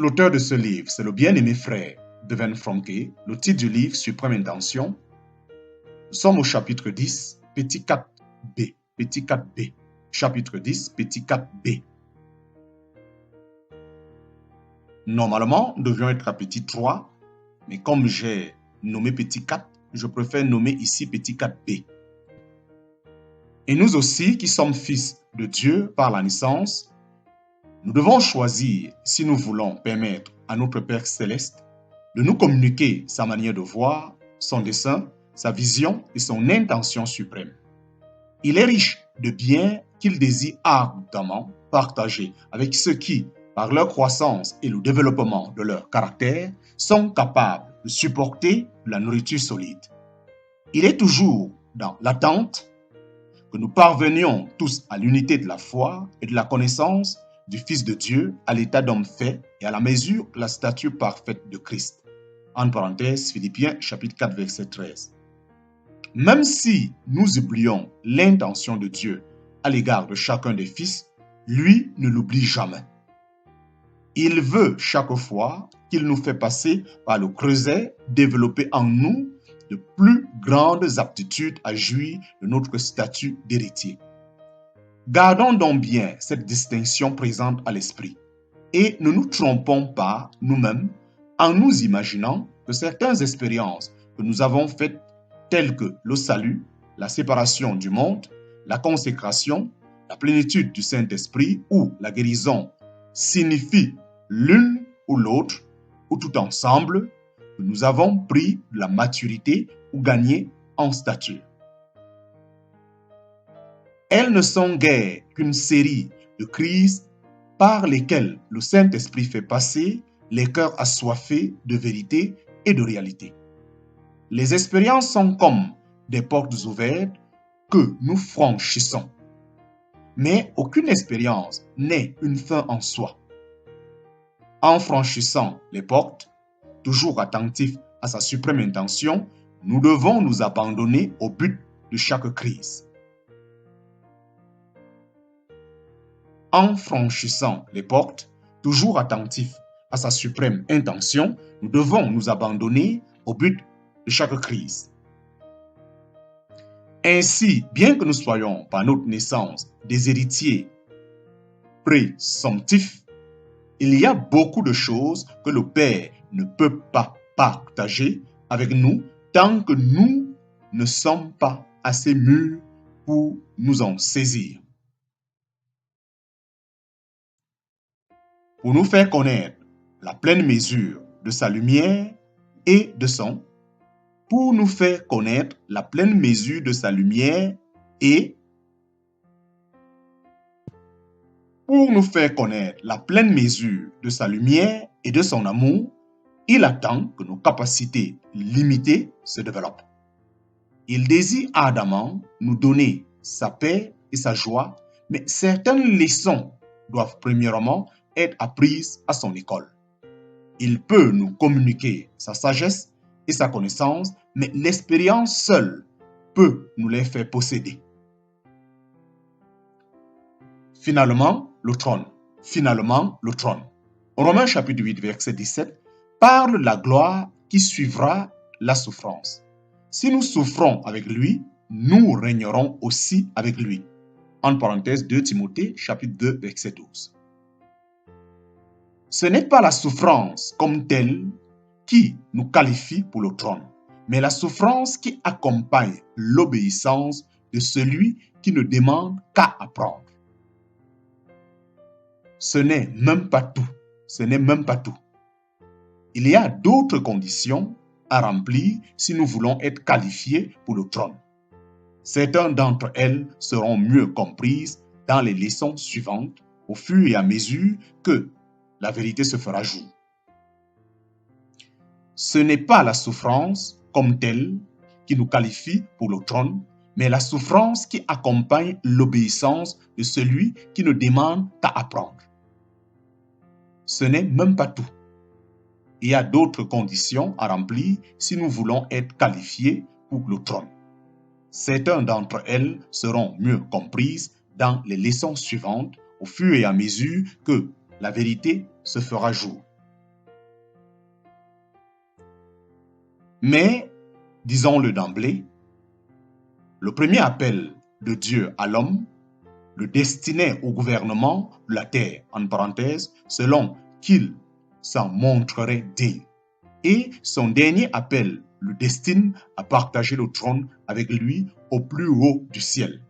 L'auteur de ce livre, c'est le bien-aimé frère Devin Franke. Le titre du livre, Suprême Intention. Nous sommes au chapitre 10, petit 4b. Petit 4b. Chapitre 10, petit 4b. Normalement, nous devions être à petit 3, mais comme j'ai nommé petit 4, je préfère nommer ici petit 4b. Et nous aussi, qui sommes fils de Dieu par la naissance, nous devons choisir, si nous voulons permettre à notre Père Céleste de nous communiquer sa manière de voir, son dessein, sa vision et son intention suprême. Il est riche de biens qu'il désire ardemment partager avec ceux qui, par leur croissance et le développement de leur caractère, sont capables de supporter la nourriture solide. Il est toujours dans l'attente que nous parvenions tous à l'unité de la foi et de la connaissance du Fils de Dieu, à l'état d'homme fait et à la mesure de la stature parfaite de Christ. En parenthèse, Philippiens chapitre 4, verset 13. Même si nous oublions l'intention de Dieu à l'égard de chacun des fils, lui ne l'oublie jamais. Il veut chaque fois qu'il nous fait passer par le creuset, développer en nous de plus grandes aptitudes à jouir de notre statut d'héritier. Gardons donc bien cette distinction présente à l'esprit et ne nous trompons pas nous-mêmes en nous imaginant que certaines expériences que nous avons faites, telles que le salut, la séparation du monde, la consécration, la plénitude du Saint-Esprit ou la guérison, signifient l'une ou l'autre, ou tout ensemble, que nous avons pris de la maturité ou gagné en stature. Elles ne sont guère qu'une série de crises par lesquelles le Saint-Esprit fait passer les cœurs assoiffés de vérité et de réalité. Les expériences sont comme des portes ouvertes que nous franchissons. Mais aucune expérience n'est une fin en soi. En franchissant les portes, toujours attentifs à sa suprême intention, nous devons nous abandonner au but de chaque crise. En franchissant les portes, toujours attentifs à sa suprême intention, nous devons nous abandonner au but de chaque crise. Ainsi, bien que nous soyons par notre naissance des héritiers présomptifs, il y a beaucoup de choses que le Père ne peut pas partager avec nous tant que nous ne sommes pas assez mûrs pour nous en saisir. Pour nous faire connaître la pleine mesure de sa lumière et de son, pour nous faire connaître la pleine mesure de sa lumière et pour nous faire connaître la pleine mesure de sa lumière et de son amour, il attend que nos capacités limitées se développent. Il désire ardemment nous donner sa paix et sa joie, mais certaines leçons doivent premièrement être apprises à son école. Il peut nous communiquer sa sagesse et sa connaissance, mais l'expérience seule peut nous les faire posséder. Finalement, le trône. Finalement, le trône. Romains chapitre 8, verset 17, parle de la gloire qui suivra la souffrance. Si nous souffrons avec lui, nous régnerons aussi avec lui. En parenthèse, 2 Timothée chapitre 2, verset 12. Ce n'est pas la souffrance comme telle qui nous qualifie pour le trône, mais la souffrance qui accompagne l'obéissance de celui qui ne demande qu'à apprendre. Ce n'est même pas tout. Ce n'est même pas tout. Il y a d'autres conditions à remplir si nous voulons être qualifiés pour le trône. Certaines d'entre elles seront mieux comprises dans les leçons suivantes au fur et à mesure que la vérité se fera jour. Ce n'est pas la souffrance comme telle qui nous qualifie pour le trône, mais la souffrance qui accompagne l'obéissance de celui qui ne demande qu'à apprendre. Ce n'est même pas tout. Il y a d'autres conditions à remplir si nous voulons être qualifiés pour le trône. Certaines d'entre elles seront mieux comprises dans les leçons suivantes au fur et à mesure que la vérité se fera jour. Mais, disons-le d'emblée, le premier appel de Dieu à l'homme le destinait au gouvernement de la terre, en parenthèse, selon qu'il s'en montrerait digne. Et son dernier appel le destine à partager le trône avec lui au plus haut du ciel.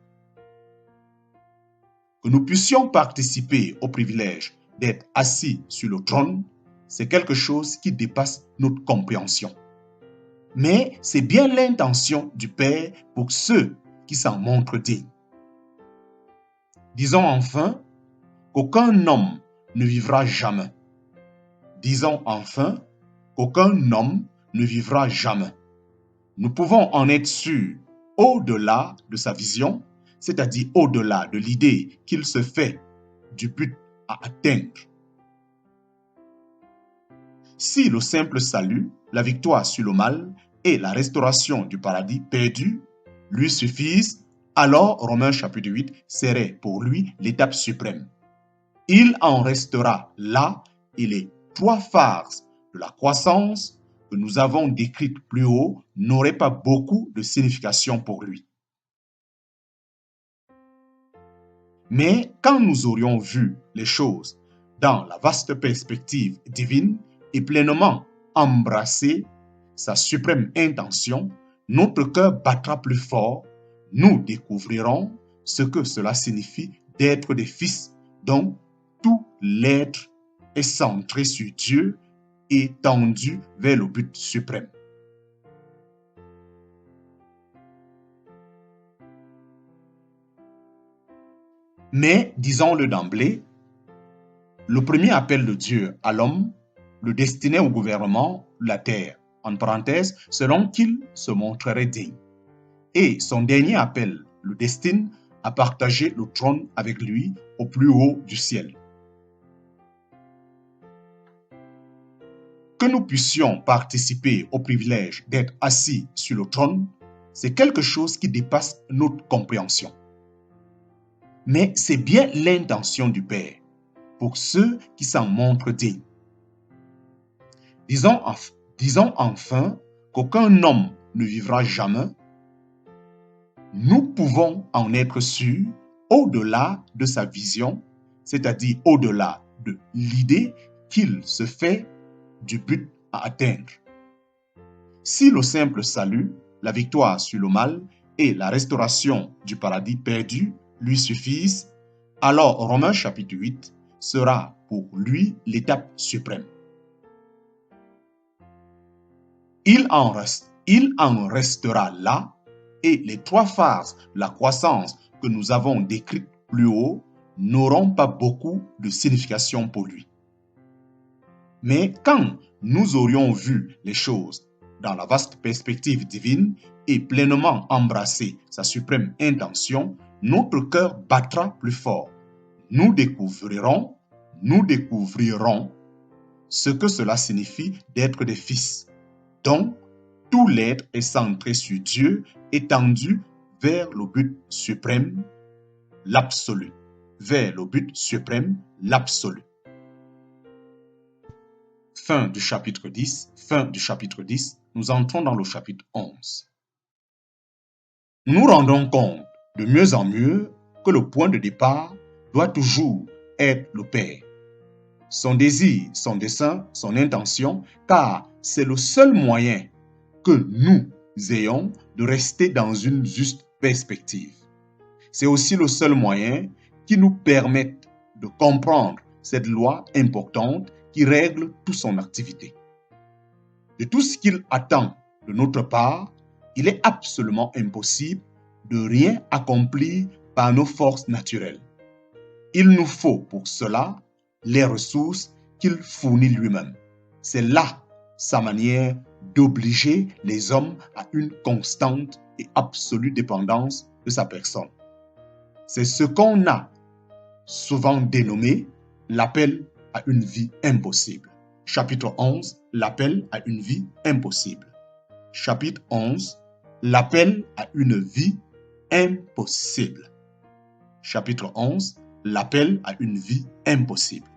Que nous puissions participer au privilège d'être assis sur le trône, c'est quelque chose qui dépasse notre compréhension. Mais c'est bien l'intention du Père pour ceux qui s'en montrent dignes. Disons enfin qu'aucun homme ne vivra jamais. Disons enfin qu'aucun homme ne vivra jamais. Nous pouvons en être sûrs au-delà de sa vision, c'est-à-dire au-delà de l'idée qu'il se fait du but à atteindre. Si le simple salut, la victoire sur le mal et la restauration du paradis perdu lui suffisent, alors Romains chapitre 8 serait pour lui l'étape suprême. Il en restera là et les trois phases de la croissance que nous avons décrites plus haut n'auraient pas beaucoup de signification pour lui. Mais quand nous aurions vu les choses dans la vaste perspective divine et pleinement embrassé sa suprême intention, notre cœur battra plus fort, nous découvrirons ce que cela signifie d'être des fils dont tout l'être est centré sur Dieu et tendu vers le but suprême. Mais, disons-le d'emblée, le premier appel de Dieu à l'homme le destinait au gouvernement de la terre, en parenthèse, selon qu'il se montrerait digne. Et son dernier appel le destine à partager le trône avec lui au plus haut du ciel. Que nous puissions participer au privilège d'être assis sur le trône, c'est quelque chose qui dépasse notre compréhension. Mais c'est bien l'intention du Père pour ceux qui s'en montrent dignes. Disons enfin qu'aucun homme ne vivra jamais. Nous pouvons en être sûrs au-delà de sa vision, c'est-à-dire au-delà de l'idée qu'il se fait du but à atteindre. Si le simple salut, la victoire sur le mal et la restauration du paradis perdu lui suffisent, alors Romains chapitre 8 sera pour lui l'étape suprême. Il en restera là et les trois phases de la croissance que nous avons décrites plus haut n'auront pas beaucoup de signification pour lui. Mais quand nous aurions vu les choses dans la vaste perspective divine et pleinement embrassé sa suprême intention, notre cœur battra plus fort. Nous découvrirons ce que cela signifie d'être des fils, dont tout l'être est centré sur Dieu et tendu vers le but suprême, l'absolu. Vers le but suprême, l'absolu. Fin du chapitre 10, nous entrons dans le chapitre 11. Nous rendons compte de mieux en mieux que le point de départ doit toujours être le Père. Son désir, son dessein, son intention, car c'est le seul moyen que nous ayons de rester dans une juste perspective. C'est aussi le seul moyen qui nous permette de comprendre cette loi importante qui règle toute son activité. De tout ce qu'il attend de notre part, il est absolument impossible de rien accomplir par nos forces naturelles. Il nous faut pour cela les ressources qu'il fournit lui-même. C'est là sa manière d'obliger les hommes à une constante et absolue dépendance de sa personne. C'est ce qu'on a souvent dénommé l'appel à une vie impossible. Chapitre 11, l'appel à une vie impossible. Chapitre 11, l'appel à une vie impossible. Chapitre 11, l'appel à une vie impossible.